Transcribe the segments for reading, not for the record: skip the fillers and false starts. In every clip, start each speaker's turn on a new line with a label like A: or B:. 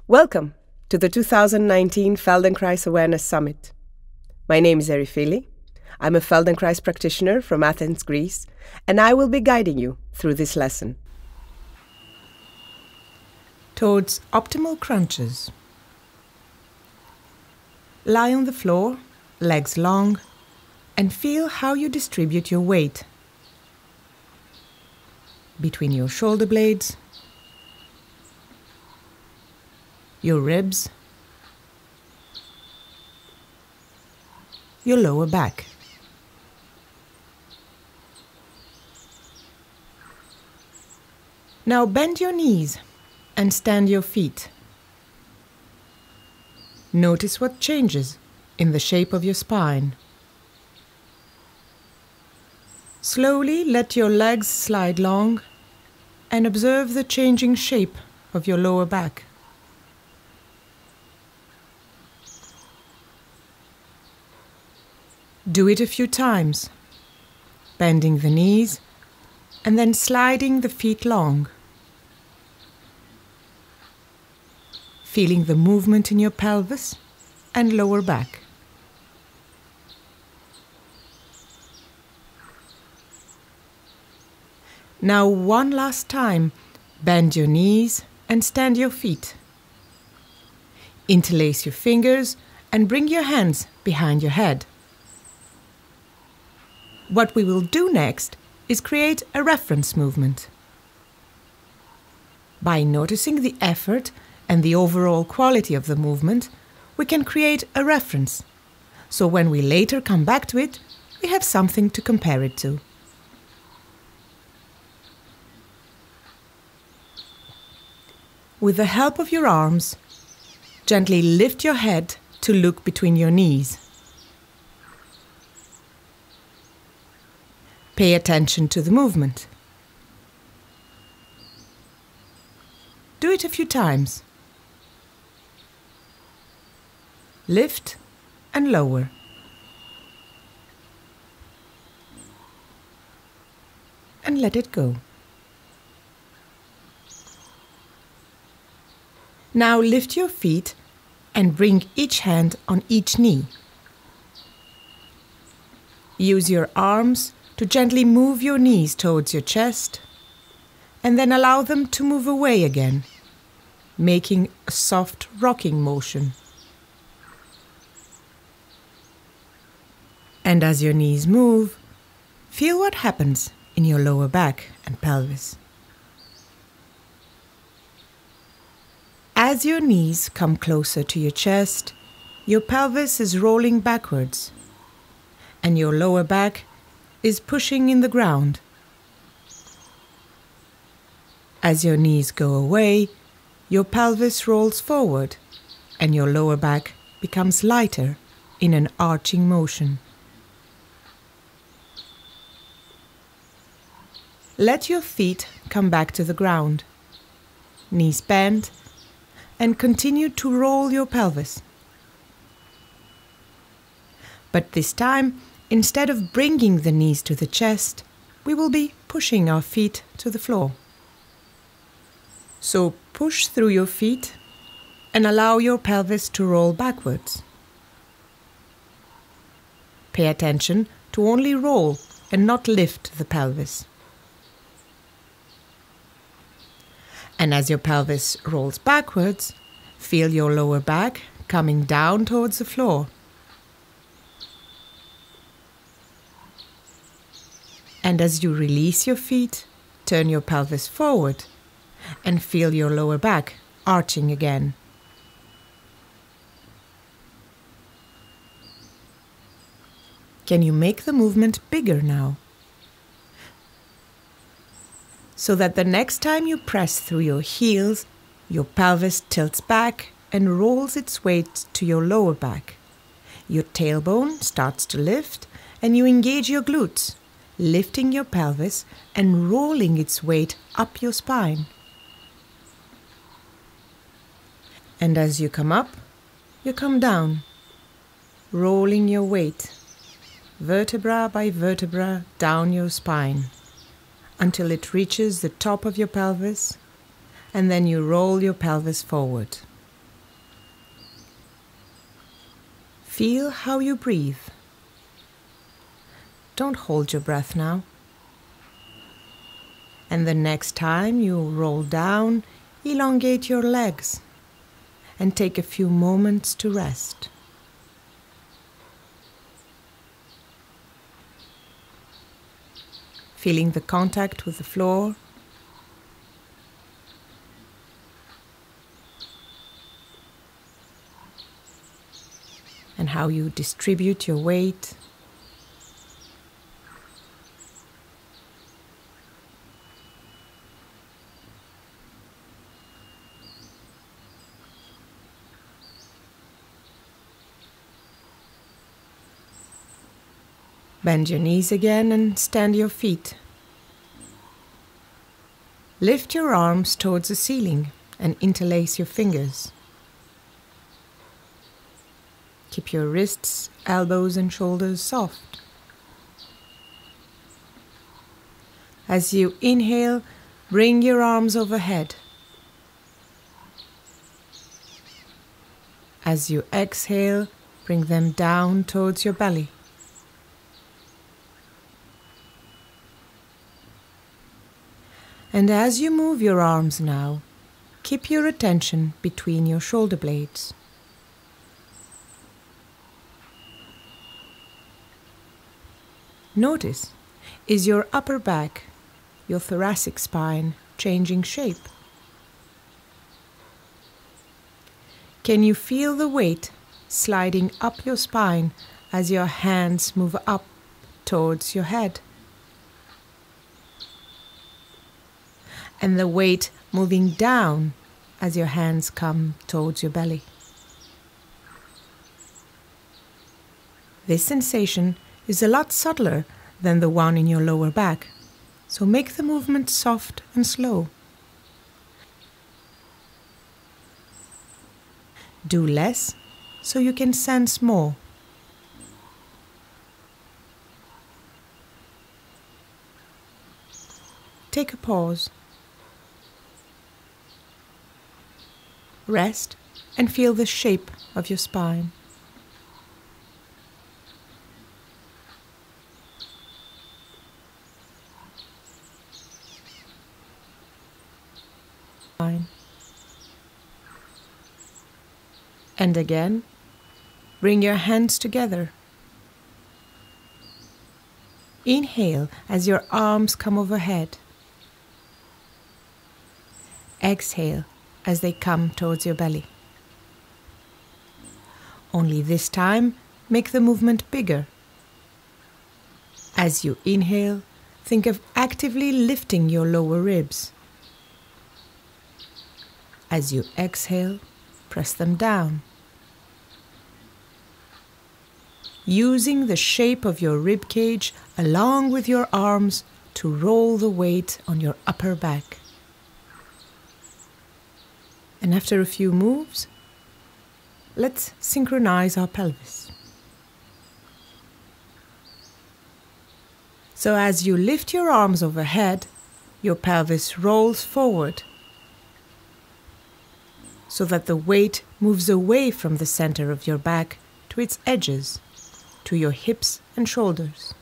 A: Welcome to the 2019 Feldenkrais Awareness Summit. My name is Erifily. I'm a Feldenkrais practitioner from Athens, Greece, and I will be guiding you through this lesson.
B: Towards optimal crunches. Lie on the floor, legs long, and feel how you distribute your weight between your shoulder blades, your ribs, your lower back. Now bend your knees and stand your feet. Notice what changes in the shape of your spine. Slowly let your legs slide long and observe the changing shape of your lower back. Do it a few times, bending the knees and then sliding the feet long. Feeling the movement in your pelvis and lower back. Now one last time, bend your knees and stand your feet. Interlace your fingers and bring your hands behind your head. What we will do next is create a reference movement. By noticing the effort and the overall quality of the movement, we can create a reference. So when we later come back to it, we have something to compare it to. With the help of your arms, gently lift your head to look between your knees. Pay attention to the movement. Do it a few times. Lift and lower. And let it go. Now lift your feet and bring each hand on each knee. Use your arms to gently move your knees towards your chest and then allow them to move away again, making a soft rocking motion. And as your knees move, feel what happens in your lower back and pelvis. As your knees come closer to your chest, your pelvis is rolling backwards and your lower back is pushing in the ground. As your knees go away, your pelvis rolls forward and your lower back becomes lighter in an arching motion. Let your feet come back to the ground, knees bent, and continue to roll your pelvis. But this time, instead of bringing the knees to the chest, we will be pushing our feet to the floor. So push through your feet and allow your pelvis to roll backwards. Pay attention to only roll and not lift the pelvis. And as your pelvis rolls backwards, feel your lower back coming down towards the floor. And as you release your feet, turn your pelvis forward and feel your lower back arching again. Can you make the movement bigger now? So that the next time you press through your heels, your pelvis tilts back and rolls its weight to your lower back. Your tailbone starts to lift and you engage your glutes, lifting your pelvis and rolling its weight up your spine. And as you come up, you come down, rolling your weight, vertebra by vertebra, down your spine, until it reaches the top of your pelvis, and then you roll your pelvis forward. Feel how you breathe. Don't hold your breath now. And the next time you roll down, elongate your legs and take a few moments to rest. Feeling the contact with the floor. And how you distribute your weight. Bend your knees again and stand your feet. Lift your arms towards the ceiling and interlace your fingers. Keep your wrists, elbows and shoulders soft. As you inhale, bring your arms overhead. As you exhale, bring them down towards your belly. And as you move your arms now, keep your attention between your shoulder blades. Notice, is your upper back, your thoracic spine, changing shape? Can you feel the weight sliding up your spine as your hands move up towards your head? And the weight moving down as your hands come towards your belly. This sensation is a lot subtler than the one in your lower back, so make the movement soft and slow. Do less so you can sense more. Take a pause. Rest and feel the shape of your spine. And again, bring your hands together. Inhale as your arms come overhead. Exhale as they come towards your belly. Only this time, make the movement bigger. As you inhale, think of actively lifting your lower ribs. As you exhale, press them down. Using the shape of your rib cage along with your arms to roll the weight on your upper back. And after a few moves, let's synchronize our pelvis. So as you lift your arms overhead, your pelvis rolls forward so that the weight moves away from the center of your back to its edges, to your hips and shoulders.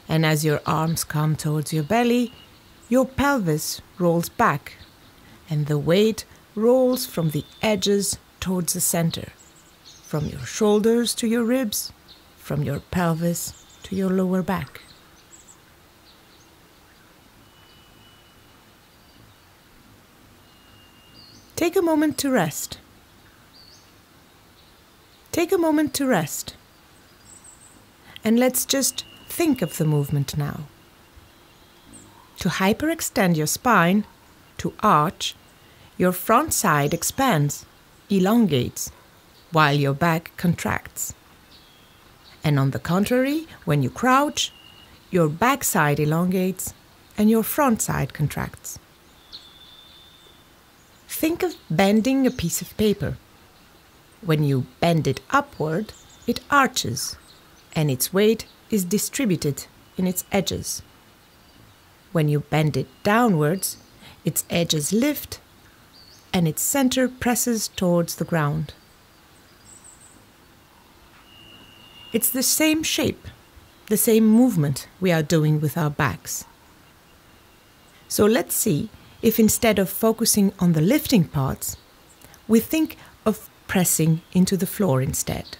B: And as your arms come towards your belly, your pelvis rolls back, and the weight rolls from the edges towards the center, from your shoulders to your ribs, from your pelvis to your lower back. Take a moment to rest. Take a moment to rest. And let's just think of the movement now. To hyperextend your spine, to arch, your front side expands, elongates, while your back contracts. And on the contrary, when you crouch, your back side elongates and your front side contracts. Think of bending a piece of paper. When you bend it upward, it arches, and its weight is distributed in its edges. When you bend it downwards, its edges lift, and its center presses towards the ground. It's the same shape, the same movement we are doing with our backs. So let's see if instead of focusing on the lifting parts, we think of pressing into the floor instead.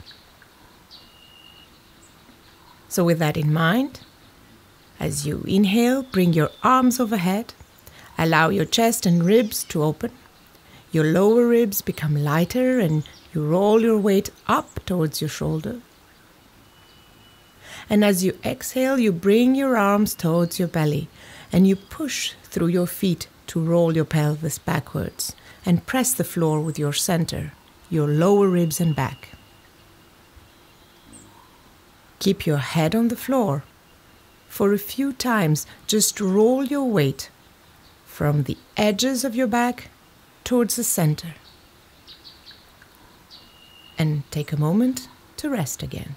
B: So with that in mind, as you inhale, bring your arms overhead, allow your chest and ribs to open, your lower ribs become lighter and you roll your weight up towards your shoulder. And as you exhale, you bring your arms towards your belly and you push through your feet to roll your pelvis backwards and press the floor with your center, your lower ribs and back. Keep your head on the floor. For a few times, just roll your weight from the edges of your back towards the center. And take a moment to rest again.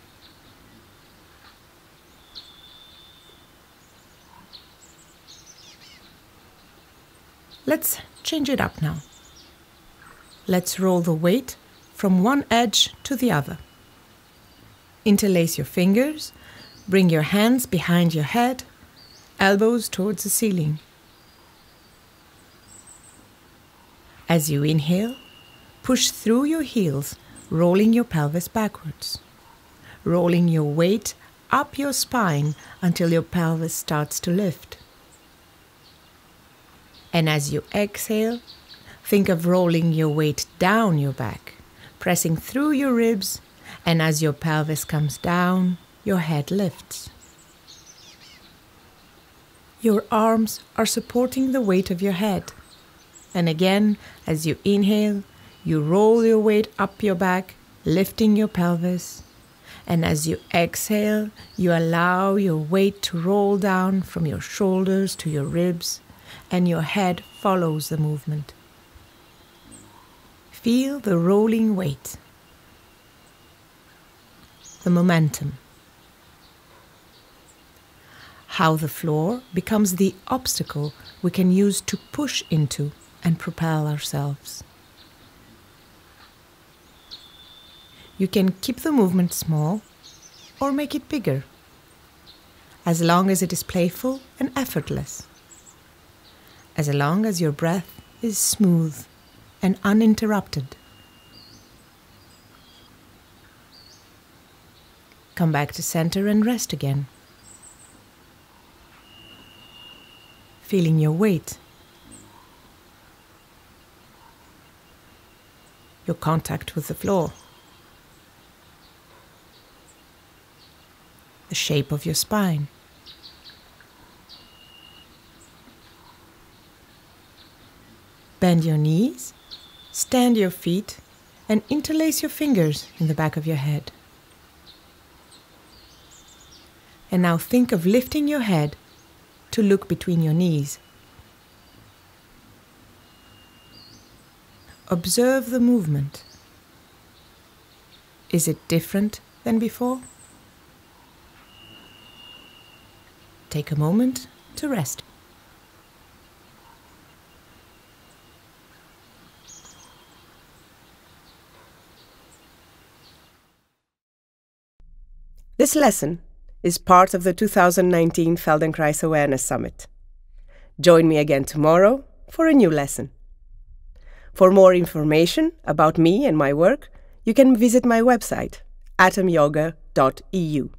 B: Let's change it up now. Let's roll the weight from one edge to the other. Interlace your fingers, bring your hands behind your head, elbows towards the ceiling. As you inhale, push through your heels, rolling your pelvis backwards, rolling your weight up your spine until your pelvis starts to lift. And as you exhale, think of rolling your weight down your back, pressing through your ribs, and as your pelvis comes down, your head lifts. Your arms are supporting the weight of your head. And again, as you inhale, you roll your weight up your back, lifting your pelvis. And as you exhale, you allow your weight to roll down from your shoulders to your ribs, and your head follows the movement. Feel the rolling weight, the momentum. How the floor becomes the obstacle we can use to push into and propel ourselves. You can keep the movement small or make it bigger, as long as it is playful and effortless, as long as your breath is smooth and uninterrupted. Come back to center and rest again. Feeling your weight, your contact with the floor, the shape of your spine. Bend your knees, stand your feet, and interlace your fingers in the back of your head. And now think of lifting your head to look between your knees. Observe the movement. Is it different than before? Take a moment to rest.
A: This lesson is part of the 2019 Feldenkrais Awareness Summit. Join me again tomorrow for a new lesson. For more information about me and my work, you can visit my website, atomyoga.eu.